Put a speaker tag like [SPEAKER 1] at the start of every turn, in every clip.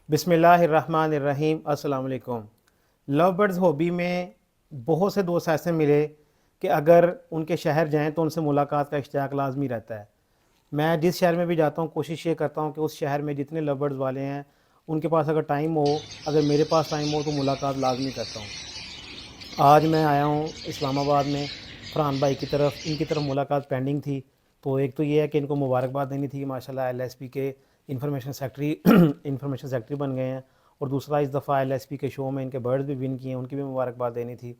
[SPEAKER 1] बिस्मिल्लाहिर्रहमानिर्रहीम। अस्सलाम वालेकुम। लव बर्ड्स हॉबी में बहुत से दोस्त ऐसे मिले कि अगर उनके शहर जाएं तो उनसे मुलाकात का इश्तियाक लाजमी रहता है। मैं जिस शहर में भी जाता हूं कोशिश ये करता हूं कि उस शहर में जितने लव बर्ड्स वाले हैं उनके पास अगर टाइम हो, अगर मेरे पास टाइम हो तो मुलाकात लाजमी करता हूं। आज मैं आया हूँ इस्लामाबाद में फरहान भाई की तरफ, इनकी तरफ मुलाकात पेंडिंग थी। तो एक तो ये है कि इनको मुबारकबाद देनी थी कि माशाल्लाह एलएसपी के इंफॉर्मेशन सेक्रेटरी इंफॉर्मेशन सेक्रेटरी बन गए हैं। और दूसरा, इस दफ़ा एलएसपी के शो में इनके बर्ड्स भी विन किए हैं, उनकी भी मुबारकबाद देनी थी।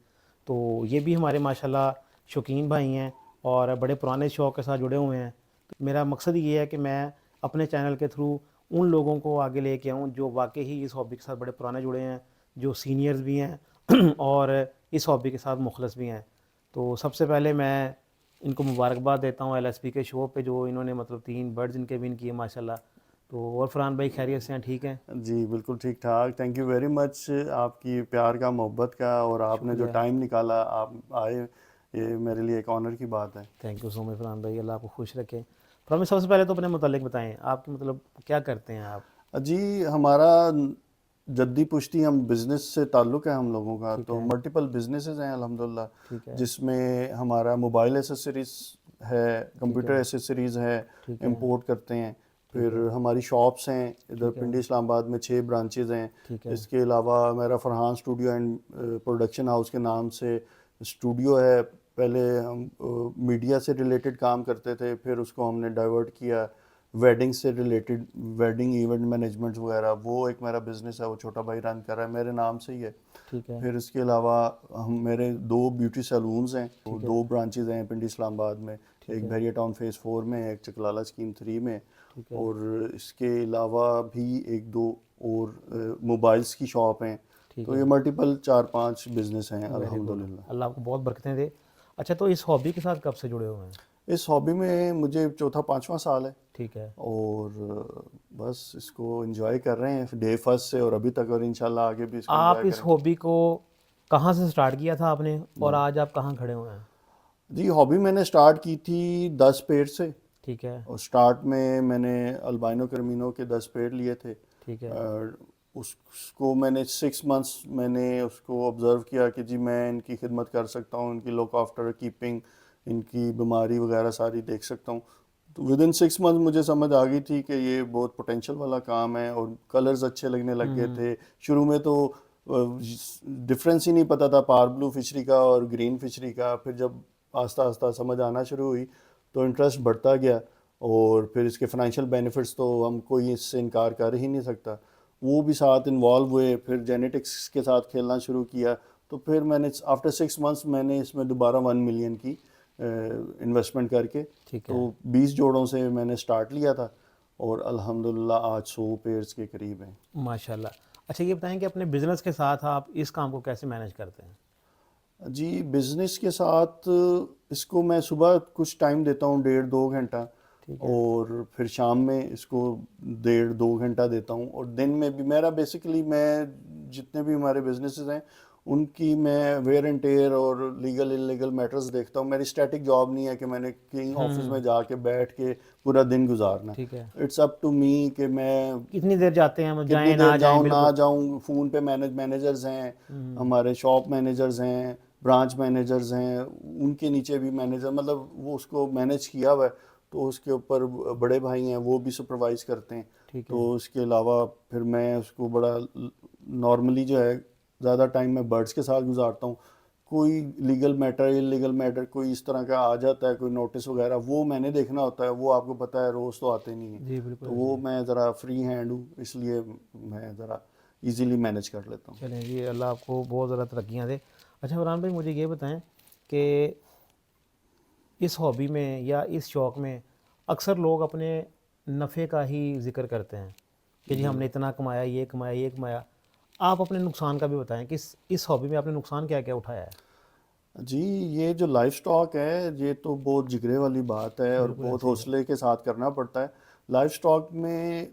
[SPEAKER 1] तो ये भी हमारे माशाल्लाह शौकीन भाई हैं और बड़े पुराने शौक़ के साथ जुड़े हुए हैं। तो मेरा मकसद ये है कि मैं अपने चैनल के थ्रू उन लोगों को आगे लेके आऊँ जो वाकई ही इस हॉबी के साथ बड़े पुराने जुड़े हैं, जो सीनियर्स भी हैं और इस हॉबी के साथ मुखलस भी हैं। तो सबसे पहले मैं इनको मुबारकबाद देता हूँ एलएसपी के शो पे, जो इन्होंने मतलब 3 बर्ड्स इनके विन किए माशाल्लाह। तो और फरहान भाई खैरियत से हैं? ठीक हैं?
[SPEAKER 2] जी बिल्कुल ठीक ठाक। थैंक यू वेरी मच आपकी प्यार का, मोहब्बत का, और आपने जो
[SPEAKER 1] शुक्रिया।
[SPEAKER 2] टाइम निकाला आप आए, ये मेरे लिए एक ऑनर की बात है।
[SPEAKER 1] Thank you so much Farhan भाई, अल्लाह आपको खुश रखे। फरहान भाई, सबसे पहले तो अपने मुतालिक बताएं, आपके मतलब क्या करते हैं आप?
[SPEAKER 2] जी हमारा जद्दी पुश्ती हम बिज़नेस से ताल्लुक़ है हम लोगों का,
[SPEAKER 1] ठीक
[SPEAKER 2] तो
[SPEAKER 1] है।
[SPEAKER 2] मल्टीपल बिजनेसेस हैं अल्हम्दुलिल्लाह,
[SPEAKER 1] ठीक है।
[SPEAKER 2] जिसमें हमारा मोबाइल एसेसरीज़ है,
[SPEAKER 1] ठीक
[SPEAKER 2] कंप्यूटर
[SPEAKER 1] है।
[SPEAKER 2] एसेसरीज़ है,
[SPEAKER 1] ठीक है।
[SPEAKER 2] इंपोर्ट करते हैं।
[SPEAKER 1] ठीक
[SPEAKER 2] फिर
[SPEAKER 1] है।
[SPEAKER 2] हमारी शॉप्स हैं इधर
[SPEAKER 1] ठीक है।
[SPEAKER 2] पिंडी इस्लामाबाद में 6 ब्रांचेज़ हैं।
[SPEAKER 1] ठीक है।
[SPEAKER 2] इसके अलावा मेरा Farhan studio and production house के नाम से स्टूडियो है। पहले हम मीडिया से रिलेटेड काम करते थे, फिर उसको हमने डाइवर्ट किया वेडिंग से रिलेटेड, वेडिंग इवेंट मैनेजमेंट वगैरह, वो एक मेरा बिज़नेस है, वो छोटा भाई रन कर रहा है, मेरे नाम से ही है।
[SPEAKER 1] ठीक है।
[SPEAKER 2] फिर इसके अलावा हम मेरे 2 ब्यूटी सैलून्स हैं, वो
[SPEAKER 1] ठीक है।
[SPEAKER 2] 2 ब्रांचेज़ हैं पिंडी इस्लामाबाद में,
[SPEAKER 1] ठीक
[SPEAKER 2] एक
[SPEAKER 1] है।
[SPEAKER 2] बहरिया टाउन फेज़ 4 में, एक चकलाला स्कीम 3 में।
[SPEAKER 1] ठीक है।
[SPEAKER 2] और इसके अलावा भी एक दो और मोबाइल्स की शॉप हैं।
[SPEAKER 1] ठीक
[SPEAKER 2] तो ये
[SPEAKER 1] है।
[SPEAKER 2] मल्टीपल 4-5 बिज़नेस हैं
[SPEAKER 1] वेरी गुड,
[SPEAKER 2] अल्हम्दुलिल्लाह।
[SPEAKER 1] अल्लाह आपको बहुत बरकतें दे। अच्छा, तो इस हॉबी के साथ कब से जुड़े हुए हैं?
[SPEAKER 2] इस हॉबी में मुझे चौथा 5वां साल है,
[SPEAKER 1] ठीक है।
[SPEAKER 2] और बस इसको एंजॉय कर रहे हैं डे फर्स्ट से और अभी तक, और इंशाल्लाह आगे भी इसको
[SPEAKER 1] आप
[SPEAKER 2] एंजॉय
[SPEAKER 1] इस
[SPEAKER 2] करेंगे।
[SPEAKER 1] हॉबी को कहाँ से स्टार्ट किया था आपने और
[SPEAKER 2] जी
[SPEAKER 1] आज आप कहाँ खड़े हुए हैं?
[SPEAKER 2] जी हॉबी मैंने स्टार्ट की थी 10 पेड़ से।
[SPEAKER 1] ठीक है।
[SPEAKER 2] और स्टार्ट में मैंने अल्बाइनो कर्मिनो के 10 पेड़ लिए थे।
[SPEAKER 1] ठीक है।
[SPEAKER 2] उसको मैंने 6 मंथ्स मैंने उसको ऑब्ज़र्व किया कि जी मैं इनकी खिदमत कर सकता हूँ, इनकी लुक आफ्टर कीपिंग, इनकी बीमारी वगैरह सारी देख सकता हूँ। तो विद इन 6 मंथ मुझे समझ आ गई थी कि ये बहुत पोटेंशियल वाला काम है, और कलर्स अच्छे लगने लग गए थे। शुरू में तो डिफरेंस ही नहीं पता था पार ब्लू फिशरी का और ग्रीन फिशरी का। फिर जब आस्ता आस्ता समझ आना शुरू हुई तो इंटरेस्ट बढ़ता गया, और फिर इसके फाइनेंशियल बेनिफिट्स तो हम कोई इससे इनकार कर ही नहीं सकता, वो भी साथ इन्वॉल्व हुए। फिर जेनेटिक्स के साथ खेलना शुरू किया। तो फिर मैंने आफ्टर 6 मंथ्स मैंने इसमें दोबारा 1 मिलियन की इन्वेस्टमेंट करके,
[SPEAKER 1] ठीक
[SPEAKER 2] तो
[SPEAKER 1] है।
[SPEAKER 2] 20 जोड़ों से मैंने स्टार्ट लिया था, और अल्हम्दुलिल्लाह आज 100 पेयर्स के करीब हैं।
[SPEAKER 1] माशाल्लाह। अच्छा, ये बताएं कि अपने बिजनेस के साथ आप इस काम को कैसे मैनेज करते हैं?
[SPEAKER 2] जी बिज़नेस के साथ इसको मैं सुबह कुछ टाइम देता हूँ, 1.5-2 घंटा,
[SPEAKER 1] ठीक है।
[SPEAKER 2] और फिर शाम में इसको 1.5-2 घंटा देता हूँ, और दिन में भी मेरा बेसिकली, मैं जितने भी हमारे बिजनेसेस हैं उनकी मैं वेयर एंड टेयर और लीगल इलीगल मैटर्स देखता हूँ। मेरी स्टैटिक जॉब नहीं है कि मैंने किंग ऑफिस में जाके बैठ के पूरा दिन गुजारना
[SPEAKER 1] ठीक है।
[SPEAKER 2] है। इट्स अप टू मी कि मैं
[SPEAKER 1] कितनी देर जाते हैं,
[SPEAKER 2] कितनी
[SPEAKER 1] जाएं
[SPEAKER 2] देर
[SPEAKER 1] ना जाएं?
[SPEAKER 2] जाऊं ना
[SPEAKER 1] बिल्कुल।
[SPEAKER 2] जाऊं। फ़ोन पे मैनेजर्स हैं, हमारे शॉप मैनेजर्स हैं, ब्रांच मैनेजर्स हैं, उनके नीचे भी मैनेजर, मतलब वो उसको मैनेज किया हुआ है। तो उसके ऊपर बड़े भाई हैं, वो भी सुपरवाइज़ करते हैं।
[SPEAKER 1] ठीक है।
[SPEAKER 2] तो उसके अलावा फिर मैं उसको बड़ा नॉर्मली जो है ज़्यादा टाइम मैं बर्ड्स के साथ गुजारता हूँ। कोई लीगल मैटर, इलीगल मैटर कोई इस तरह का आ जाता है, कोई नोटिस वगैरह, वो मैंने देखना होता है। वो आपको पता है रोज़ तो आते नहीं हैं।
[SPEAKER 1] जी बिल्कुल
[SPEAKER 2] तो
[SPEAKER 1] ऐसे ही
[SPEAKER 2] वो
[SPEAKER 1] है।
[SPEAKER 2] मैं ज़रा फ्री हैंड हूँ, इसलिए मैं ज़रा इजीली मैनेज कर लेता हूँ।
[SPEAKER 1] चलें जी, अल्लाह आपको बहुत ज़्यादा तरक्कियाँ दे। अच्छा फरहान भाई, मुझे ये बताएं कि इस हॉबी में या इस शौक़ में अक्सर लोग अपने नफ़े का ही ज़िक्र करते हैं कि जी
[SPEAKER 2] जी
[SPEAKER 1] हमने इतना कमाया, ये कमाया, ये कमाया। आप अपने नुकसान का भी बताएं कि इस हॉबी में आपने नुकसान क्या क्या उठाया है?
[SPEAKER 2] जी, ये जो लाइफ स्टॉक है ये तो बहुत जिगरे वाली बात है, और
[SPEAKER 1] बिल्कुल
[SPEAKER 2] बहुत
[SPEAKER 1] ऐसे ही है।
[SPEAKER 2] हौसले के साथ करना पड़ता है। लाइफ स्टॉक में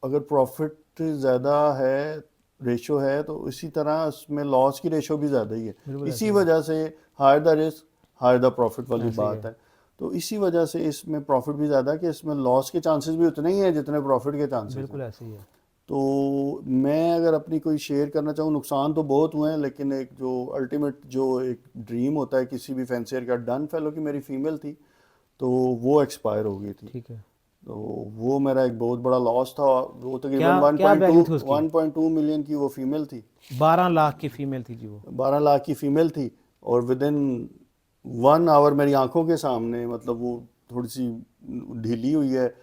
[SPEAKER 2] अगर प्रॉफिट ज़्यादा है, रेशो है, तो इसी तरह इसमें लॉस की रेशो भी ज़्यादा ही है।
[SPEAKER 1] बिल्कुल ऐसे
[SPEAKER 2] इसी
[SPEAKER 1] ही है।
[SPEAKER 2] वजह से higher the risk higher the profit वाली
[SPEAKER 1] ऐसे ही
[SPEAKER 2] बात
[SPEAKER 1] है।
[SPEAKER 2] है। तो इसी वजह से इसमें प्रॉफिट भी ज़्यादा है कि इसमें लॉस के चांसेस भी उतने ही हैं जितने प्रॉफिट के चांसेस हैं।
[SPEAKER 1] बिल्कुल ऐसे ही है।
[SPEAKER 2] तो मैं अगर अपनी कोई शेयर करना चाहूँ, नुकसान तो बहुत हुए हैं, लेकिन एक जो अल्टीमेट जो एक ड्रीम होता है किसी भी फैंसियर का, डन फेलो की मेरी फीमेल थी, तो वो एक्सपायर हो गई थी।
[SPEAKER 1] ठीक है।
[SPEAKER 2] तो वो मेरा एक बहुत बड़ा लॉस था। वो
[SPEAKER 1] क्या
[SPEAKER 2] तकरीबन
[SPEAKER 1] क्या वैल्यू थी उसकी?
[SPEAKER 2] 1.2 मिलियन की वो फीमेल थी।
[SPEAKER 1] 12 लाख की फीमेल थी जी वो।
[SPEAKER 2] 12 लाख की फीमेल थी, और विद इन 1 आवर मेरी आंखों के सामने, मतलब वो थोड़ी सी ढीली हुई है,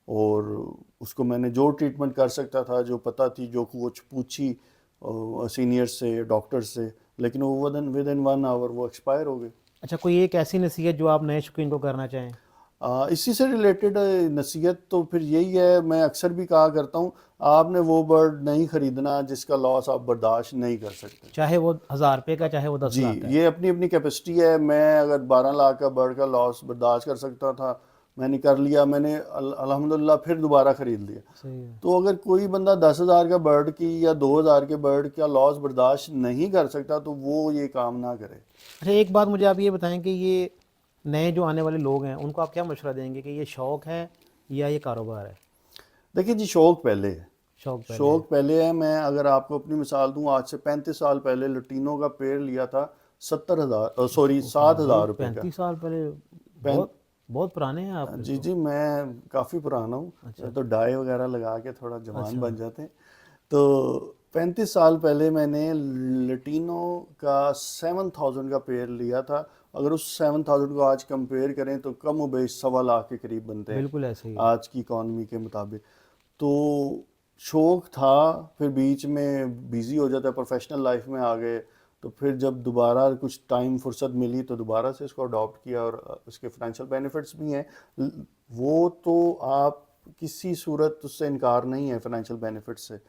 [SPEAKER 2] और उसको मैंने जो ट्रीटमेंट कर सकता था, जो पता थी, जो कुछ पूछी सीनियर से, डॉक्टर से, लेकिन वो विद इन 1 आवर वो एक्सपायर हो गई।
[SPEAKER 1] अच्छा, कोई एक ऐसी नसीहत जो आप नए शौकीन को करना चाहें?
[SPEAKER 2] इसी से रिलेटेड नसीहत तो फिर यही है, मैं अक्सर भी कहा करता हूँ, आपने वो बर्ड नहीं खरीदना जिसका लॉस आप बर्दाश्त नहीं कर सकते।
[SPEAKER 1] चाहे वो 1000 रुपये का, चाहे वो दस
[SPEAKER 2] जी,
[SPEAKER 1] लाख का है।
[SPEAKER 2] ये अपनी अपनी कैपेसिटी है। मैं अगर 12 लाख का बर्ड का लॉस बर्दाश्त कर सकता था, मैंने कर लिया, मैंने अल्हम्दुलिल्लाह फिर दोबारा खरीद लिया।
[SPEAKER 1] सही है।
[SPEAKER 2] तो अगर कोई बंदा 10,000 का बर्ड की या 2,000 के बर्ड का लॉस बर्दाश्त नहीं कर सकता, तो वो ये काम ना करे।
[SPEAKER 1] अच्छा, एक बात मुझे आप ये बताएं कि ये नए जो आने वाले लोग हैं उनको आप क्या मशवरा देंगे कि ये शौक़ है या ये कारोबार है?
[SPEAKER 2] देखिए जी, शौक पहले है।
[SPEAKER 1] शौक़ पहले है।
[SPEAKER 2] शौक पहले है। मैं अगर आपको अपनी मिसाल दूं, आज से 35 साल पहले लटीनों का पेड़ लिया था 70,000, सॉरी
[SPEAKER 1] उफ, भाई
[SPEAKER 2] 7,000 रुपए का।
[SPEAKER 1] 35 साल पहले।
[SPEAKER 2] पैं
[SPEAKER 1] बहुत बहुत पुराने हैं आप फिर
[SPEAKER 2] जी
[SPEAKER 1] तो।
[SPEAKER 2] जी, मैं काफ़ी पुराना
[SPEAKER 1] अच्छा।
[SPEAKER 2] हूँ, तो डाई वगैरह लगा के थोड़ा जवान
[SPEAKER 1] अच्छा।
[SPEAKER 2] बन जाते हैं। तो 35 साल पहले मैंने लटीनो का 7,000 का पेड़ लिया था। अगर उस 7,000 को आज कंपेयर करें तो कम व बेश 1.25 लाख के करीब बनते हैं
[SPEAKER 1] बिल्कुल ऐसे ही है।
[SPEAKER 2] आज की इकॉनमी के मुताबिक। तो शौक था, फिर बीच में बिजी हो जाता है, प्रोफेशनल लाइफ में आ गए, तो फिर जब दोबारा कुछ टाइम फुर्सत मिली तो दोबारा से इसको अडॉप्ट किया, और उसके फाइनेंशियल बेनिफिट्स भी हैं। वो तो आप किसी सूरत उससे इनकार नहीं है फाइनेंशियल बेनिफिट से,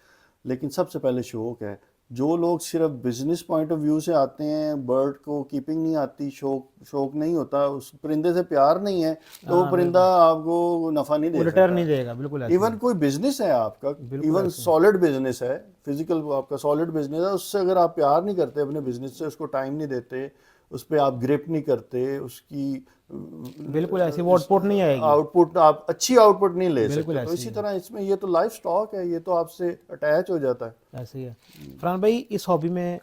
[SPEAKER 2] लेकिन सबसे पहले शौक है। जो लोग सिर्फ बिजनेस पॉइंट ऑफ व्यू से आते हैं, बर्ड को कीपिंग नहीं आती, शौक नहीं होता, उस परिंदे से प्यार नहीं है, तो वो
[SPEAKER 1] हाँ
[SPEAKER 2] परिंदा
[SPEAKER 1] बिल्कुल।
[SPEAKER 2] आपको नफ़ा नहीं
[SPEAKER 1] वो
[SPEAKER 2] दे
[SPEAKER 1] रिटर्न
[SPEAKER 2] सकता।
[SPEAKER 1] नहीं देगा, बिल्कुल ऐसे ही
[SPEAKER 2] इवन
[SPEAKER 1] है।
[SPEAKER 2] कोई बिजनेस है आपका,
[SPEAKER 1] बिल्कुल
[SPEAKER 2] इवन
[SPEAKER 1] ऐसे ही है।
[SPEAKER 2] सॉलिड बिजनेस है, फिजिकल आपका सॉलिड बिजनेस है, उससे अगर आप प्यार नहीं करते अपने बिजनेस से, उसको टाइम नहीं देते, उस पर आप ग्रिप नहीं करते, उसकी
[SPEAKER 1] बिल्कुल ऐसे ही, वो आउटपुट नहीं आएगी।
[SPEAKER 2] आउटपुट, आप अच्छी आउटपुट नहीं ले
[SPEAKER 1] बिल्कुल
[SPEAKER 2] सकते। तो
[SPEAKER 1] ऐसे ही
[SPEAKER 2] इसी
[SPEAKER 1] है।
[SPEAKER 2] तरह इसमें ये तो लाइफ स्टॉक है, ये तो आपसे अटैच हो जाता है।
[SPEAKER 1] ऐसे ही है। फरहान भाई, इस हॉबी में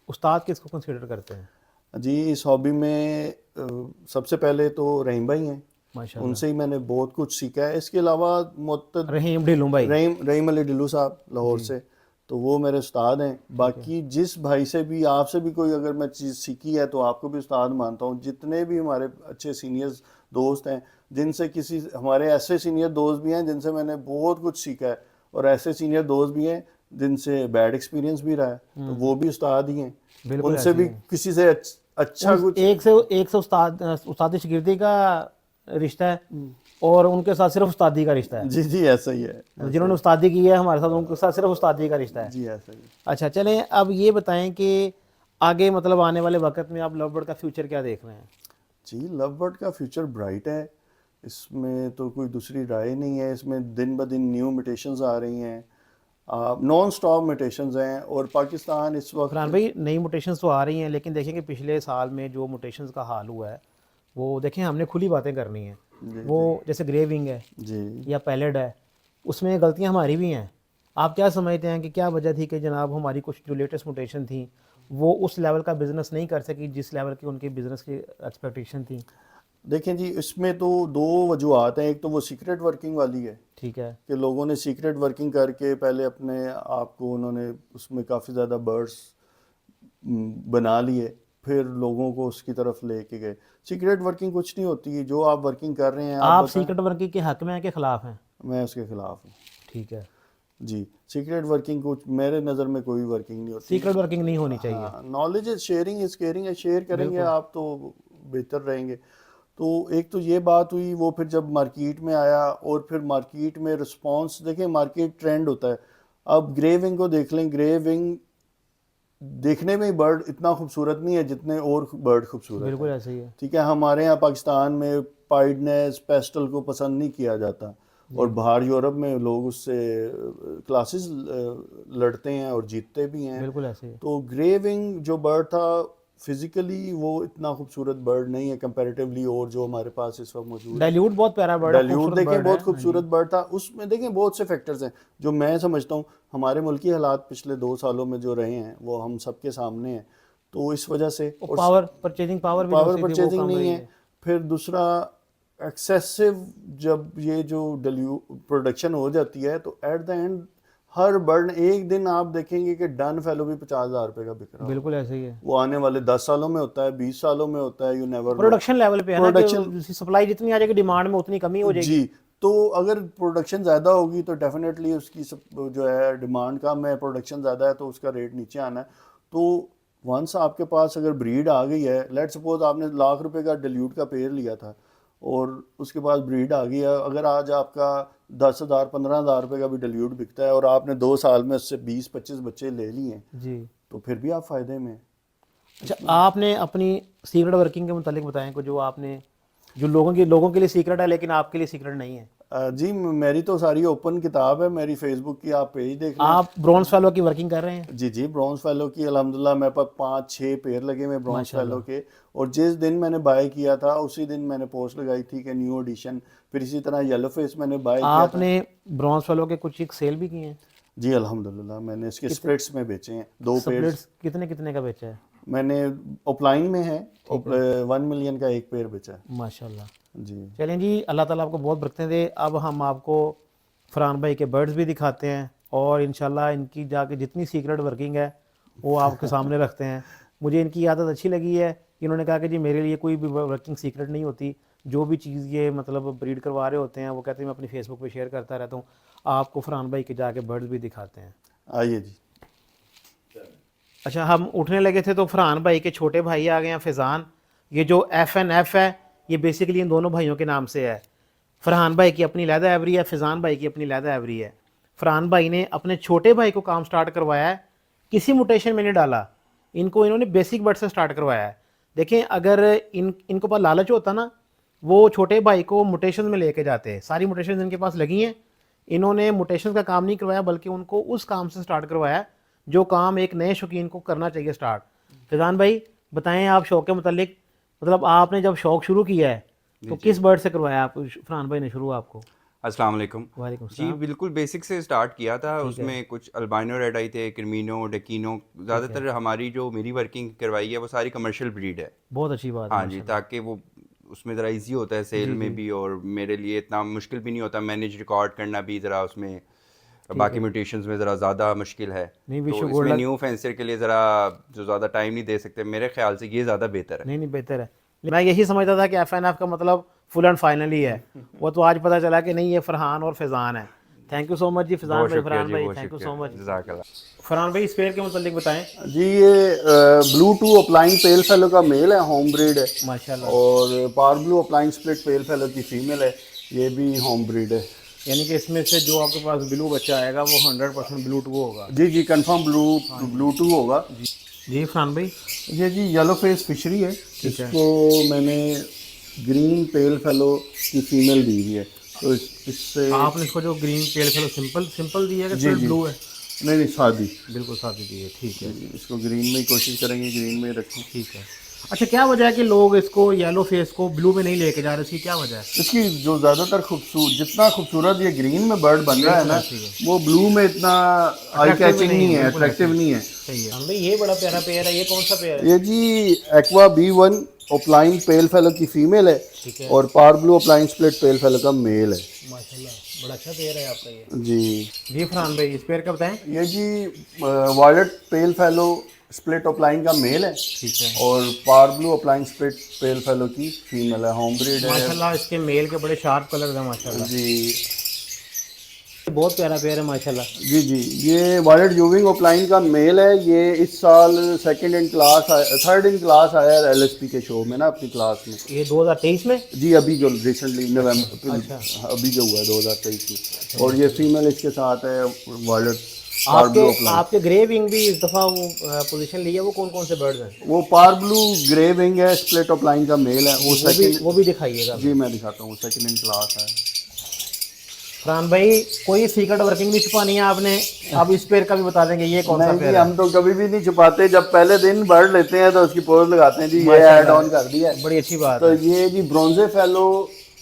[SPEAKER 1] उस्ताद किसको कंसिडर करते हैं?
[SPEAKER 2] जी, इस हॉबी में सबसे पहले तो रहीम भाई हैं,
[SPEAKER 1] माशाल्लाह।
[SPEAKER 2] उनसे ही मैंने बहुत कुछ सीखा है। इसके अलावा मुतद
[SPEAKER 1] रहीम ढिल्लों भाई।
[SPEAKER 2] रहीम अली ढिल्लू साहब लाहौर
[SPEAKER 1] जी।
[SPEAKER 2] से, तो वो मेरे उस्ताद हैं।
[SPEAKER 1] ठीक है।
[SPEAKER 2] बाकी जिस भाई से भी, आपसे भी कोई अगर मैं चीज़ सीखी है तो आपको भी उस्ताद मानता हूँ। जितने भी हमारे अच्छे सीनियर्स दोस्त हैं, जिनसे किसी, हमारे ऐसे सीनियर दोस्त भी हैं जिनसे मैंने बहुत कुछ सीखा है, और ऐसे सीनियर दोस्त भी हैं जिनसे बैड एक्सपीरियंस भी रहा है, तो वो भी उस्ताद ही हैं।
[SPEAKER 1] बिल्कुल
[SPEAKER 2] उनसे
[SPEAKER 1] ऐसे ही
[SPEAKER 2] भी
[SPEAKER 1] है।
[SPEAKER 2] किसी से अच्छा
[SPEAKER 1] उस
[SPEAKER 2] कुछ।
[SPEAKER 1] एक से उस्तादी शागिर्दी का रिश्ता है, और उनके साथ सिर्फ उस्तादी का रिश्ता है।
[SPEAKER 2] जी जी, ऐसा ही है,
[SPEAKER 1] मतलब
[SPEAKER 2] ऐसा
[SPEAKER 1] जिन्होंने
[SPEAKER 2] ही।
[SPEAKER 1] उस्तादी की है हमारे साथ, उनके साथ सिर्फ उस्तादी का रिश्ता है।
[SPEAKER 2] जी, ऐसा ही।
[SPEAKER 1] अच्छा, चलें अब ये बताएं कि आगे मतलब आने वाले वक्त में आप लव बर्ड का फ्यूचर क्या देख रहे हैं?
[SPEAKER 2] जी, लव बर्ड का फ्यूचर ब्राइट है, इसमें तो कोई दूसरी राय नहीं है। इसमें दिन ब दिन न्यू म्यूटेशंस आ रही हैं, नॉन स्टॉप म्यूटेशंस हैं, और पाकिस्तान इस
[SPEAKER 1] फरहान
[SPEAKER 2] वक्त।
[SPEAKER 1] भाई, नई मुटेशंस तो आ रही हैं, लेकिन देखें कि पिछले साल में जो मुटेशंस का हाल हुआ है, वो देखें, हमने खुली बातें करनी है।
[SPEAKER 2] जी
[SPEAKER 1] वो
[SPEAKER 2] जी
[SPEAKER 1] जैसे ग्रे विंग है
[SPEAKER 2] जी।
[SPEAKER 1] या पैलेट है, उसमें गलतियां हमारी भी हैं। आप क्या समझते हैं कि क्या वजह थी कि जनाब हमारी कुछ जो लेटेस्ट मुटेशन थी वो उस लेवल का बिज़नेस नहीं कर सकी जिस लेवल की उनकी बिज़नेस की एक्सपेक्टेशन थी?
[SPEAKER 2] देखें जी, इसमें तो दो वजूहत हैं। एक तो वो सीक्रेट वर्किंग वाली है,
[SPEAKER 1] ठीक है।
[SPEAKER 2] कि लोगों ने सीक्रेट वर्किंग करके पहले अपने आप को, उन्होंने उसमें काफ़ी ज़्यादा बर्ड्स बना लिए, फिर लोगों को उसकी तरफ लेके गए। सीक्रेट वर्किंग कुछ नहीं होती है, जो आप वर्किंग कर रहे हैं आप
[SPEAKER 1] आप
[SPEAKER 2] बताएं।
[SPEAKER 1] सीक्रेट वर्किंग के हक में हैं कि खिलाफ हैं?
[SPEAKER 2] मैं उसके खिलाफ हूँ।
[SPEAKER 1] ठीक है।
[SPEAKER 2] जी, सीक्रेट वर्किंग कुछ मेरे नज़र में कोई वर्किंग नहीं होती।
[SPEAKER 1] सीक्रेट वर्किंग नहीं होनी चाहिए।
[SPEAKER 2] हाँ, knowledge is sharing is caring है, शेयर करेंगे
[SPEAKER 1] बिल्कुल।
[SPEAKER 2] आप तो बेहतर रहेंगे। तो एक तो ये बात हुई। वो फिर जब मार्केट में आया, और फिर मार्केट में रिस्पांस देखें, मार्केट ट्रेंड होता है। अब ग्रे विंग को देख लें, ग्रे विंग देखने में ही बर्ड इतना खूबसूरत नहीं है जितने और बर्ड खूबसूरत
[SPEAKER 1] बिल्कुल
[SPEAKER 2] है।
[SPEAKER 1] ऐसे ही है।
[SPEAKER 2] ठीक है, हमारे यहाँ पाकिस्तान में पाइडनेस पेस्टल को पसंद नहीं किया जाता, और
[SPEAKER 1] जी।
[SPEAKER 2] बाहर यूरोप में लोग उससे क्लासेस लड़ते हैं और जीतते भी हैं।
[SPEAKER 1] बिल्कुल ऐसे ही है।
[SPEAKER 2] तो ग्रे विंग जो बर्ड था, फिजिकली वो इतना खूबसूरत बर्ड नहीं है कंपैरेटिवली और जो हमारे पास इस वक्त मौजूद है।
[SPEAKER 1] डाइल्यूट बहुत प्यारा बर्ड है,
[SPEAKER 2] डाइल्यूट
[SPEAKER 1] खूबसूरत
[SPEAKER 2] देखें
[SPEAKER 1] bird
[SPEAKER 2] बहुत
[SPEAKER 1] है।
[SPEAKER 2] खूबसूरत बर्ड था, उसमें देखें बहुत से फैक्टर्स हैं जो मैं समझता हूँ हमारे मुल्की हालात पिछले 2 सालों में जो रहे हैं वो हम सबके सामने हैं, तो इस वजह से
[SPEAKER 1] और पावर परचेजिंग पावर भी
[SPEAKER 2] पावर
[SPEAKER 1] जो सी थी वो
[SPEAKER 2] परचेजिंग
[SPEAKER 1] कम
[SPEAKER 2] नहीं
[SPEAKER 1] रही
[SPEAKER 2] है। फिर दूसरा एक्सेसिव जब ये जो प्रोडक्शन हो जाती है तो at the end her bird एक दिन आप देखेंगे कि डन फेलो भी 50,000 रुपए का बिक रहा है।
[SPEAKER 1] बिल्कुल ऐसे ही है।
[SPEAKER 2] वो आने वाले 10 सालों में होता है, 20 सालों में होता है, you never know.
[SPEAKER 1] Production level पे है ना
[SPEAKER 2] प्रोडक्शन
[SPEAKER 1] कि सप्लाई जितनी आ जाएगी डिमांड में उतनी कमी हो जाएगी।
[SPEAKER 2] जी, तो अगर प्रोडक्शन ज़्यादा होगी तो डेफिनेटली उसकी जो है डिमांड कम है, प्रोडक्शन ज़्यादा है तो उसका रेट नीचे आना है। तो वंस आपके पास अगर ब्रीड आ गई है, लेट सपोज आपने लाख रुपए का डिल्यूट का पेयर लिया था और उसके पास ब्रीड आ गई है, अगर आज आपका 10,000 15,000 रुपए का भी डिल्यूट बिकता है और आपने 2 साल में उससे 20-25 बच्चे ले लिए
[SPEAKER 1] जी।
[SPEAKER 2] तो फिर भी आप फायदे में हैं।
[SPEAKER 1] अच्छा, आपने अपनी सीक्रेट वर्किंग के मुतालिक बताएं को जो आपने जो लोगों के लिए सीक्रेट है लेकिन आपके लिए सीक्रेट नहीं है।
[SPEAKER 2] जी मेरी तो सारी ओपन किताब है, मेरी फेसबुक की आप पेज देख लें।
[SPEAKER 1] आप ब्रॉन्ज फेलो की वर्किंग कर रहे हैं?
[SPEAKER 2] जी जी, ब्रॉन्ज फेलो की अल्हम्दुलिल्लाह मेरे पास 5-6 पेयर लगे हुए ब्रॉन्ज फेलो के, और जिस दिन मैंने बाय किया था उसी दिन मैंने पोस्ट लगाई थी कि न्यू एडिशन। फिर इसी तरह येलो फेस मैंने बाय किया था।
[SPEAKER 1] आपने ब्रॉन्ज फेलो के कुछ एक सेल भी किए हैं?
[SPEAKER 2] जी अल्हम्दुलिल्लाह मैंने इसके स्प्लिट्स में बेचे हैं 2 पेयर।
[SPEAKER 1] स्प्लिट्स कितने कितने का बेचा है?
[SPEAKER 2] मैंने ऑफलाइन में है 1 मिलियन का एक पेयर बेचा है।
[SPEAKER 1] माशाल्लाह।
[SPEAKER 2] जी
[SPEAKER 1] चलें जी, अल्लाह ताला आपको बहुत बरकतें दे। अब हम आपको फरहान भाई के बर्ड्स भी दिखाते हैं और इंशाल्लाह इनकी जाके जितनी सीक्रेट वर्किंग है वो आपके सामने रखते हैं। मुझे इनकी आदत अच्छी लगी है, इन्होंने कहा कि जी मेरे लिए कोई भी वर्किंग सीक्रेट नहीं होती, जो भी चीज़ ये मतलब ब्रीड करवा रहे होते हैं वो कहते हैं मैं अपनी फेसबुक पे शेयर करता रहता हूँ। आपको फरहान भाई के जाके बर्ड्स भी दिखाते हैं।
[SPEAKER 2] आइए जी।
[SPEAKER 1] अच्छा, हम उठने लगे थे तो फरहान भाई के छोटे भाई आ गए हैं, फैज़ान। ये जो FNF है ये बेसिकली इन दोनों भाइयों के नाम से है। फरहान भाई की अपनी लैदा एवरी है, फैज़ान भाई की अपनी लैदा एवरी है। फरहान भाई ने अपने छोटे भाई को काम स्टार्ट करवाया है, किसी मोटेशन में नहीं डाला, इन्होंने बेसिक बर्ड से स्टार्ट करवाया है। देखें, अगर इनको पास लालच होता ना, वो छोटे भाई को मोटेशन में लेके जाते हैं। सारी मोटेशन इनके पास लगी हैं, इन्होंने मोटेशन का काम नहीं करवाया बल्कि उनको उस काम से स्टार्ट करवाया जो काम एक नए शौकीन को करना चाहिए स्टार्ट। फैज़ान भाई बताएं आप शौक के मुतालिक, मतलब आपने जब शौक शुरू किया है तो किस बर्ड से करवाया आप फरहान भाई ने शुरू आपको?
[SPEAKER 3] अस्सलाम वालेकुम।
[SPEAKER 1] वालेकुम
[SPEAKER 3] जी
[SPEAKER 1] सलाम।
[SPEAKER 3] बिल्कुल बेसिक से स्टार्ट किया था। उसमें कुछ अल्बाइनो रेड आई थे, क्रिमिनो, डेकिनो। ज़्यादातर हमारी जो मेरी वर्किंग करवाई है वो सारी कमर्शियल ब्रीड है।
[SPEAKER 1] बहुत अच्छी बात है
[SPEAKER 3] हाँ जी, ताकि वो उसमें ज़रा इजी होता है सेल में भी, और मेरे लिए इतना मुश्किल भी नहीं होता मैनेज रिकॉर्ड करना भी ज़रा उसमें। बाकी म्यूटेशंस में ज़रा ज़्यादा मुश्किल है,
[SPEAKER 1] नहीं,
[SPEAKER 3] तो
[SPEAKER 1] विशु
[SPEAKER 3] इसमें
[SPEAKER 1] गोल्डा
[SPEAKER 3] न्यू फेंसर के लिए ज़रा जो ज़्यादा टाइम नहीं दे सकते, मेरे ख्याल से ये ज़्यादा बेहतर है।
[SPEAKER 1] नहीं बेहतर है। मैं यही समझता था कि FNF का मतलब फुल एंड फाइनल ही है, वो तो आज पता चला कि नहीं, ये फरहान और फैज़ान है। थैंक यू सो मच जी फैज़ान भाई, फरहान भाई, थैंक यू सो मच।
[SPEAKER 3] जज़ाकल्लाह।
[SPEAKER 1] फरहान भाई इस पेड़ के मुतालिक बताएं।
[SPEAKER 2] जी ये blue two opaline pale fallow का मेल है, होम ब्रीड है
[SPEAKER 1] माशाल्लाह।
[SPEAKER 2] और पार blue opaline split pale fallow की फीमेल है, ये भी होम ब्रीड है।
[SPEAKER 1] यानी कि इसमें से जो आपके पास ब्लू बच्चा आएगा वो 100% ब्लू टू होगा।
[SPEAKER 2] जी जी कंफर्म ब्लू टू होगा।
[SPEAKER 1] जी फरहान भाई।
[SPEAKER 2] ये जी येलो फेस फिशरी है, इसको मैंने ग्रीन पेल फेलो की फीमेल दी हुई है, तो इससे
[SPEAKER 1] आपने इसको जो ग्रीन पेड़ फेलो सिंपल दी है कि
[SPEAKER 2] जी जी
[SPEAKER 1] ब्लू है?
[SPEAKER 2] नहीं शादी
[SPEAKER 1] बिल्कुल सादी दी है, ठीक है।
[SPEAKER 2] इसको ग्रीन में ही कोशिश करेंगे, ग्रीन में रखें।
[SPEAKER 1] ठीक है। अच्छा, क्या वजह है कि लोग इसको येलो फेस को ब्लू में नहीं लेके जा रहे, इसकी क्या वजह है?
[SPEAKER 2] इसकी जो ज़्यादातर खूबसूरत, जितना खूबसूरत ये ग्रीन में बर्ड बन रहा है ना, वो ब्लू में इतना आई कैचिंग नहीं है, अट्रैक्टिव नहीं है।
[SPEAKER 1] सही है। भाई ये बड़ा प्यारा पेयर है, ये कौन सा पेयर है?
[SPEAKER 2] ये जी aqua B1 opaline pale fallow की फीमेल है,
[SPEAKER 1] ठीक है।
[SPEAKER 2] और पार blue opaline split pale fallow का मेल है।
[SPEAKER 1] माशाल्लाह, बड़ा अच्छा पेयर है आपका ये।
[SPEAKER 2] जी
[SPEAKER 1] जी फरहान भाई इस पेयर का बताएं।
[SPEAKER 2] ये जी violet pale fallow split opaline का मेल है,
[SPEAKER 1] ठीक है।
[SPEAKER 2] और पार blue opaline split pale fallow की फीमेल है, होम ब्रीड है।
[SPEAKER 1] माशाल्लाह इसके मेल के बड़े शार्प कलर हैं माशाल्लाह।
[SPEAKER 2] जी
[SPEAKER 1] बहुत प्यारा पेयर है माशाल्लाह।
[SPEAKER 2] जी जी ये वायलेट यूविंग ओपलाइन का मेल है, ये इस साल थर्ड इन क्लास आया है LSP के शो में ना, अपनी क्लास में।
[SPEAKER 1] ये 2023 में?
[SPEAKER 2] जी अभी जो रिसेंटली नवंबर अभी जो हुआ है 2023 में, और ये फीमेल इसके साथ है वायलेट पार ब्लू ओपलाइन।
[SPEAKER 1] आपके ग्रे विंग भी इस दफ़ा वो पोजीशन ली है, वो कौन कौन से बर्ड्स हैं?
[SPEAKER 2] वो पार ब्लू ग्रे विंग है, स्प्लिट ओपलाइन का मेल है, वो
[SPEAKER 1] वो भी दिखाइएगा।
[SPEAKER 2] जी मैं दिखाता हूँ, सेकंड इन क्लास है।
[SPEAKER 1] फरहान भाई कोई सीक्रेट वर्किंग नहीं छुपानी है आपने, अब इस पेड़ का भी बता देंगे ये कौन सा
[SPEAKER 2] नहीं
[SPEAKER 1] पेड़
[SPEAKER 2] जी,
[SPEAKER 1] है?
[SPEAKER 2] हम तो कभी भी नहीं छुपाते, जब पहले दिन बर्ड लेते हैं तो उसकी पोज लगाते हैं जी, ये ऐड ऑन कर दिया है।
[SPEAKER 1] बड़ी अच्छी बात
[SPEAKER 2] तो
[SPEAKER 1] है।
[SPEAKER 2] ये जी ब्रोंजे फेलो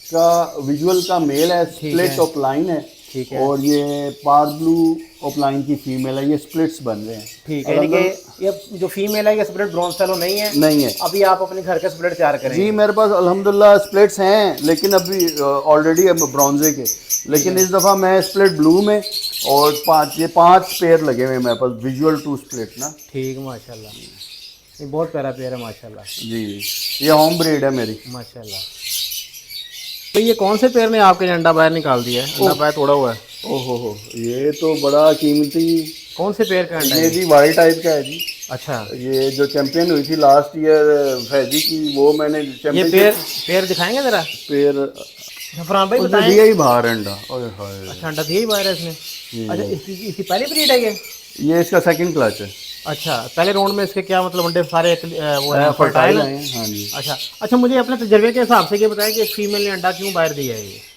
[SPEAKER 2] का विजुअल का मेल है, स्प्लिट ऑफलाइन है,
[SPEAKER 1] ठीक है।
[SPEAKER 2] और ये पार ब्लू ऑफलाइन की फीमेल है, ये स्प्लिट्स बन रहे हैं।
[SPEAKER 1] ठीक है, यानी कि ये जो फीमेल है ये स्प्लिट ब्रॉन्ज फेलो नहीं है?
[SPEAKER 2] नहीं है
[SPEAKER 1] अभी आप अपने घर के स्प्लिट तैयार करेंगे?
[SPEAKER 2] जी, मेरे पास अल्हम्दुलिल्लाह स्प्लिट्स हैं, लेकिन अभी ऑलरेडी ब्रॉन्जे के, लेकिन इस दफ़ा मैं स्प्लिट ब्लू में, और पांच पेयर लगे हुए हैं मेरे पास, विजुअल 2 स्प्लिट ना।
[SPEAKER 1] ठीक, माशाल्लाह, ये बहुत प्यारा पेड़ है माशाल्लाह।
[SPEAKER 2] जी, ये होम ब्रीड है मेरी।
[SPEAKER 1] माशाल्लाह। तो ये कौन से पेड़ ने आपके अंडा बाहर निकाल दिया है? अंडा बाहर तोड़ा हुआ है?
[SPEAKER 2] ओहो हो, ये तो बड़ा कीमती,
[SPEAKER 1] कौन से पेड़ का अंडा
[SPEAKER 2] ये
[SPEAKER 1] है?
[SPEAKER 2] जी वाइट टाइप का है जी।
[SPEAKER 1] अच्छा,
[SPEAKER 2] ये जो चैंपियन हुई थी लास्ट ईयर फैजी की, वो मैंने
[SPEAKER 1] ये
[SPEAKER 2] चैंपियन
[SPEAKER 1] पेड़ दिखाएंगे जरा
[SPEAKER 2] पेयर
[SPEAKER 1] फरहान भाई बताएं।
[SPEAKER 2] दिया ही बाहर अंडा। ओए होए,
[SPEAKER 1] अच्छा, अंडा दिया ही बाहर है इसने? अच्छा, इसकी पहली ब्रीड है
[SPEAKER 2] ये इसका सेकंड क्लच है।
[SPEAKER 1] अच्छा, पहले राउंड में इसके क्या मतलब अंडे सारे वो है
[SPEAKER 2] फर्टाइल
[SPEAKER 1] फर्टाइल
[SPEAKER 2] है, हाँ जी।
[SPEAKER 1] अच्छा अच्छा, मुझे अपने तजर्बे के हिसाब से ये बताया कि फीमेल ने अंडा क्यों बाहर दिया है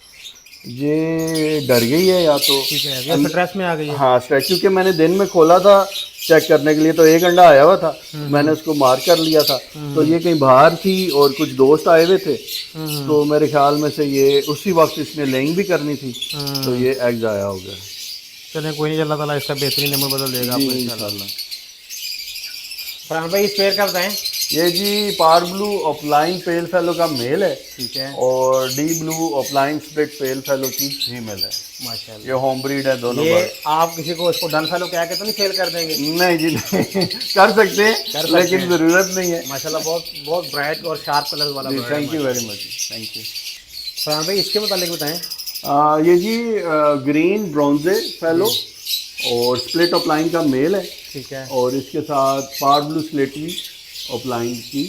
[SPEAKER 2] ये डर गई है या तो,
[SPEAKER 1] ठीक है, ये स्ट्रेस में आ गई है?
[SPEAKER 2] हाँ स्ट्रेच, क्योंकि मैंने दिन में खोला था चेक करने के लिए, तो एक अंडा आया हुआ था, मैंने उसको मार कर लिया था, तो ये कहीं बाहर थी और कुछ दोस्त आए हुए थे, तो मेरे ख्याल में से ये उसी वक्त इसने लेइंग भी करनी थी, तो ये एग जाया हो गया।
[SPEAKER 1] चलें, कोई नहीं, अल्लाह ताला इसका बेहतरीन नंबर बदल देगा आपको इंशाल्लाह। फरहान भाई इस पेड़ का बताएं।
[SPEAKER 2] ये जी पार ब्लू ऑफलाइन पेल फेलो का मेल है,
[SPEAKER 1] ठीक है,
[SPEAKER 2] और D blue offline split pale fallow की फीमेल है।
[SPEAKER 1] माशाल्लाह।
[SPEAKER 2] ये होम ब्रीड है दोनों
[SPEAKER 1] ये
[SPEAKER 2] बार।
[SPEAKER 1] आप किसी को इसको डन फेलो कह के तो नहीं सेल कर देंगे?
[SPEAKER 2] नहीं जी नहीं कर सकते हैं, लेकिन ज़रूरत नहीं है।
[SPEAKER 1] माशाल्लाह, बहुत बहुत ब्राइट और शार्प कलर वाला bird है।
[SPEAKER 2] Thank you very much, thank you.
[SPEAKER 1] Farhan भाई इसके मुतालिक बताएं।
[SPEAKER 2] ये जी ग्रीन ब्रोंजे फेलो और स्प्लिट ऑफलाइन का मेल है,
[SPEAKER 1] ठीक है,
[SPEAKER 2] और इसके साथ पार ब्लू स्लेटी ऑफलाइन की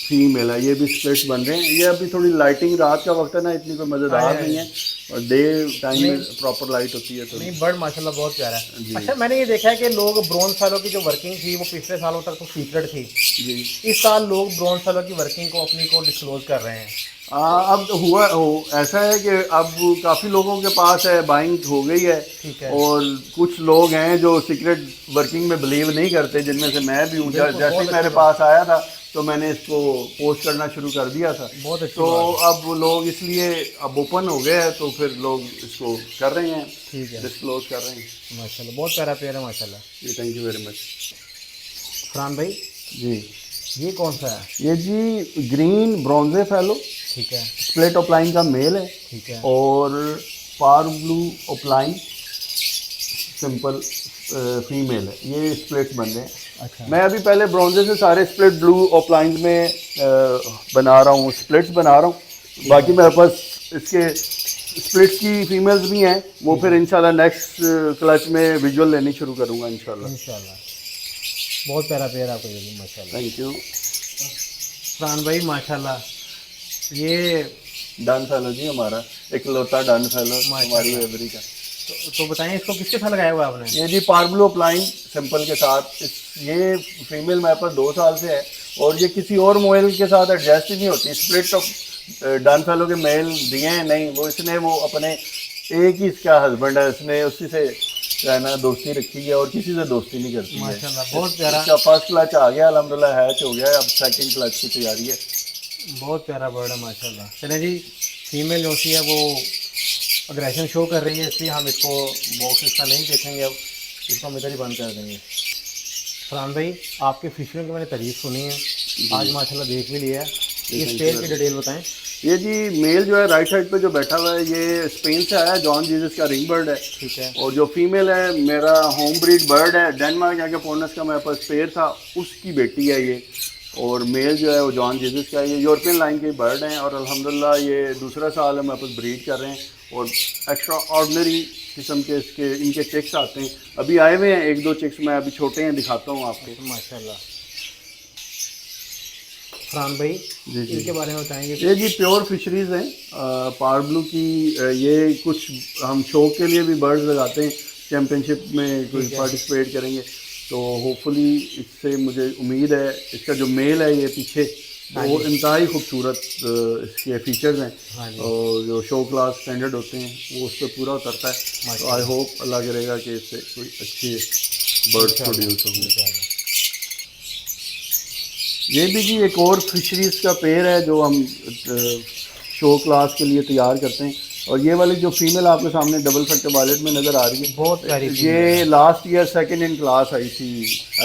[SPEAKER 2] फीमेल है, ये भी स्प्लिट्स बन रहे हैं। ये अभी थोड़ी लाइटिंग, रात का वक्त है ना, इतनी कोई मज़ेदार नहीं है, और डे टाइम में प्रॉपर लाइट होती है तो।
[SPEAKER 1] नहीं, बर्ड माशाल्लाह बहुत प्यारा है। अच्छा, मैंने ये देखा है कि लोग ब्रॉन्ज फेलो की जो वर्किंग थी वो पिछले सालों तक तो सीक्रेट थी,
[SPEAKER 2] जी
[SPEAKER 1] इस साल लोग ब्रॉन्ज फेलो की वर्किंग को अपनी को डिस्क्लोज कर रहे हैं।
[SPEAKER 2] अब ऐसा है कि अब काफ़ी लोगों के पास है, बाइंग हो गई है,
[SPEAKER 1] ठीक है,
[SPEAKER 2] और कुछ लोग हैं जो सीक्रेट वर्किंग में बिलीव नहीं करते, जिनमें से मैं भी हूँ। जैसे ही मेरे पास आया था तो मैंने इसको पोस्ट करना शुरू कर दिया था,
[SPEAKER 1] बहुत अच्छी
[SPEAKER 2] तो अब लोग इसलिए अब ओपन हो गए हैं, तो फिर लोग इसको कर रहे हैं,
[SPEAKER 1] ठीक है,
[SPEAKER 2] डिस्क्लोज कर रहे हैं।
[SPEAKER 1] माशाल्लाह बहुत प्यारा पेड़ है माशाल्लाह।
[SPEAKER 2] जी, thank you very much.
[SPEAKER 1] Farhan भाई
[SPEAKER 2] जी,
[SPEAKER 1] ये कौन सा है?
[SPEAKER 2] ये जी ग्रीन ब्रोंजे फेलो
[SPEAKER 1] ठीक है,
[SPEAKER 2] स्प्लिट ऑफलाइन का मेल है,
[SPEAKER 1] ठीक है,
[SPEAKER 2] और पार ब्लू ऑफलाइन सिंपल फीमेल है, ये स्प्लिट्स बन रहे हैं।
[SPEAKER 1] अच्छा,
[SPEAKER 2] मैं अभी पहले ब्रोंजे से सारे स्प्लिट ब्लू ऑफलाइन में बना रहा हूँ, स्प्लिट्स बना रहा हूँ, बाकी मेरे पास इसके स्प्लिट्स की फीमेल्स भी हैं, वो फिर इंशाल्लाह नेक्स्ट क्लच में विजुअल लेनी शुरू करूँगा इंशाल्लाह।
[SPEAKER 1] इंशाल्लाह। बहुत प्यारा पेड़ आपको ये भी माशाल्लाह।
[SPEAKER 2] Thank you.
[SPEAKER 1] फरहान भाई माशाल्लाह, ये
[SPEAKER 2] डन फेलो जी हमारा इकलौता डन फेलो हमारी एवरी का।
[SPEAKER 1] तो बताएं इसको किसके साथ लगाया हुआ है आपने?
[SPEAKER 2] ये जी पार ब्लू ऑफलाइन सिंपल के साथ, ये फीमेल मेरे पास 2 साल से है, और ये किसी और मोबाइल के साथ एडजस्ट ही नहीं होती। स्प्लिट ऑफ डन फेलो के मेल दिए हैं नहीं, वो इसने वो अपने एक ही इसका हस्बैंड है, इसने उसी से रहना दोस्ती रखी है, और किसी से दोस्ती नहीं करती है।
[SPEAKER 1] माशाल्लाह बहुत प्यारा,
[SPEAKER 2] इसका फर्स्ट क्लच आ गया अल्हम्दुलिल्लाह, हैच हो गया, अब सेकंड क्लच की तैयारी है।
[SPEAKER 1] बहुत प्यारा बर्ड है माशाल्लाह। चलें जी, फीमेल जो सी है वो अग्रेशन शो कर रही है, इसलिए हम इसको बॉक्स इसका नहीं देखेंगे, अब इसको हम इधर ही बंद कर देंगे। फरहान भाई आपके फिशरिंग की मैंने तारीफ सुनी है, आज माशाल्लाह देख भी लिया है, इस पेड़ की डिटेल बताएं।
[SPEAKER 2] ये जी मेल जो है राइट साइड पे जो बैठा हुआ है, ये स्पेन से आया है, जॉन जीसस का रिंग बर्ड है,
[SPEAKER 1] ठीक है,
[SPEAKER 2] और जो फीमेल है मेरा होम ब्रीड बर्ड है, डेनमार्क जाके पोर्नस का मेरे पास पेयर था, उसकी बेटी है ये, और मेल जो है वो जॉन जीसस का है। ये यूरोपियन लाइन के बर्ड हैं, और अल्हम्दुलिल्लाह ये दूसरा साल है मेरे पास ब्रीड कर रहे हैं, और एक्स्ट्रा ऑर्डनरी किस्म के इनके चिक्स आते हैं, अभी आए हुए हैं 1-2 चिक्स, मैं अभी छोटे हैं, दिखाता हूँ आपको।
[SPEAKER 1] माशाल्लाह। फरहान भाई
[SPEAKER 2] जी जी,
[SPEAKER 1] इनके बारे में बताएंगे।
[SPEAKER 2] ये जी प्योर फिशरीज़ हैं, पार ब्लू की। ये कुछ हम शो के लिए भी बर्ड्स लगाते हैं, चैम्पियनशिप में कोई पार्टिसिपेट करेंगे, तो होपफुली इससे मुझे उम्मीद है, इसका जो मेल है ये पीछे तो वो इंतहाई खूबसूरत इसके फीचर्स हैं
[SPEAKER 1] हाँ जी।
[SPEAKER 2] और जो शो क्लास स्टैंडर्ड होते हैं वो उस पर पूरा उतरता है। तो आई होप अल्लाह करेगा कि इससे कोई अच्छे बर्ड्स प्रोड्यूस होंगे।
[SPEAKER 1] इंशाल्लाह।
[SPEAKER 2] ये भी जी एक और फिशरीज़ का पेड़ है जो हम शो क्लास के लिए तैयार करते हैं। और ये वाली जो फीमेल आपके सामने डबल फैक्टर वायलेट में नज़र आ रही है,
[SPEAKER 1] बहुत प्यारी
[SPEAKER 2] ये last year second in class आई थी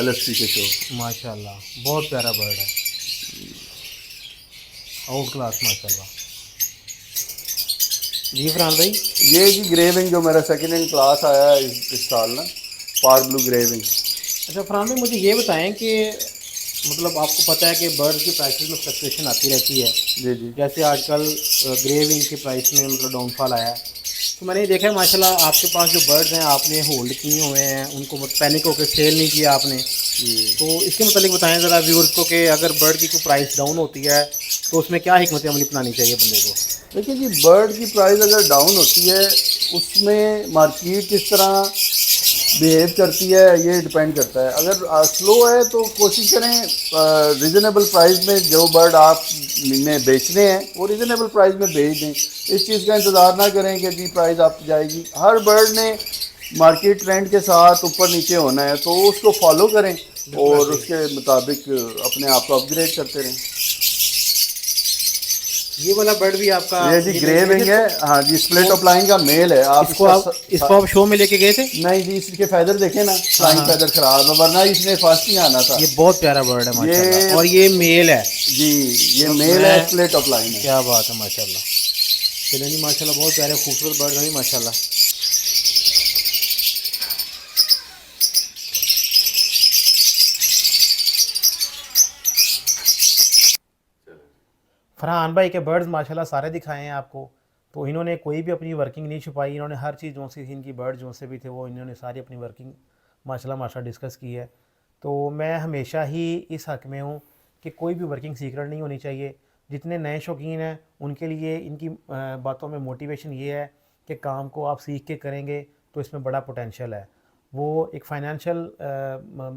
[SPEAKER 2] LSP के शो।
[SPEAKER 1] माशाल्लाह, बहुत प्यारा बर्ड है, आउट क्लास माशाल्लाह। जी फरहान भाई,
[SPEAKER 2] ये जी ग्रेविंग जो मेरा सेकंड इन क्लास आया है इस साल ना, पार ब्लू ग्रेविंग।
[SPEAKER 1] अच्छा फरहान भाई मुझे ये बताएं कि मतलब आपको पता है कि बर्ड्स की प्राइसेस में फ्लक्चुएशन आती रहती है,
[SPEAKER 2] जी जी
[SPEAKER 1] जैसे आजकल ग्रे विंग की प्राइस में मतलब डाउनफॉल आया है, तो मैंने ये देखा है माशाल्लाह आपके पास जो बर्ड्स हैं आपने होल्ड किए हुए हैं, उनको पैनिक होकर सेल नहीं किया आपने।
[SPEAKER 2] जी।
[SPEAKER 1] तो इसके मतलब बताएं ज़रा व्यूअर्स को कि अगर बर्ड की कोई प्राइस डाउन होती है तो उसमें क्या हिकमत अमली अपनानी चाहिए बंदे को?
[SPEAKER 2] देखिए जी, बर्ड की प्राइस अगर डाउन होती है उसमें मार्केट किस तरह बिहेव करती है ये डिपेंड करता है। अगर स्लो है तो कोशिश करें रिजनेबल प्राइस में जो बर्ड आप ने बेचने हैं वो रिजनेबल प्राइस में बेच दें। इस चीज़ का इंतज़ार ना करें कि जी प्राइस आप जाएगी। हर बर्ड ने मार्केट ट्रेंड के साथ ऊपर नीचे होना है तो उसको फॉलो करें और उसके मुताबिक अपने आप को अपग्रेड करते रहें।
[SPEAKER 1] ये वाला बर्ड भी आपका
[SPEAKER 2] ये जी ग्रे विंग है, हाँ जी, स्प्लिट ऑफ लाइन का मेल है। आप
[SPEAKER 1] इसको आप शो में लेके गए थे?
[SPEAKER 2] नहीं जी, इसके फैदर देखे ना, फ्लाइंग फैदर खराब है, वरना इसने फर्स्ट ही आना था।
[SPEAKER 1] ये बहुत प्यारा बर्ड है माशाल्लाह,
[SPEAKER 2] ये
[SPEAKER 1] और ये मेल है।
[SPEAKER 2] जी, ये मेल है, स्प्लिट ऑफ लाइन है।
[SPEAKER 1] क्या बात है माशाल्लाह। चलिए जी माशाल्लाह, बहुत प्यारे खूबसूरत बर्ड हैं माशाल्लाह। फरहान भाई के बर्ड्स माशाल्लाह सारे दिखाए हैं आपको, तो इन्होंने कोई भी अपनी वर्किंग नहीं छुपाई, इन्होंने हर चीज़ जो सी इनकी बर्ड जो से भी थे वो इन्होंने सारी अपनी वर्किंग माशाल्लाह डिस्कस की है। तो मैं हमेशा ही इस हक़ में हूँ कि कोई भी वर्किंग सीक्रेट नहीं होनी चाहिए। जितने नए शौकीन हैं उनके लिए इनकी बातों में मोटिवेशन ये है कि काम को आप सीख के करेंगे तो इसमें बड़ा पोटेंशियल है। वो एक फ़ाइनेंशियल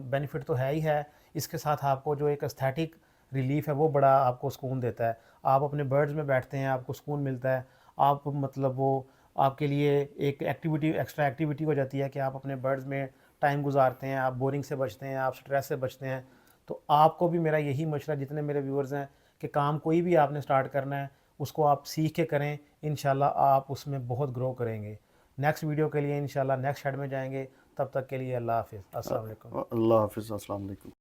[SPEAKER 1] बेनिफिट तो है ही है, इसके साथ आपको जो एक एस्थेटिक रिलीफ़ है वो बड़ा आपको सुकून देता है। आप अपने बर्ड्स में बैठते हैं, आपको सुकून मिलता है। आप मतलब वो आपके लिए एक एक्टिविटी, एक्स्ट्रा एक्टिविटी हो जाती है कि आप अपने बर्ड्स में टाइम गुजारते हैं, आप बोरिंग से बचते हैं, आप स्ट्रेस से बचते हैं। तो आपको भी मेरा यही मशवरा, जितने मेरे व्यूअर्स हैं, कि काम कोई भी आपने स्टार्ट करना है उसको आप सीख के करें, इंशाल्लाह आप उसमें बहुत ग्रो करेंगे। नेक्स्ट वीडियो के लिए इंशाल्लाह नेक्स्ट हेड में जाएंगे, तब तक के लिए अल्लाह हाफ़िज़, अस्सलाम वालेकुम।
[SPEAKER 2] अल्लाह हाफिज़, अस्सलाम वालेकुम।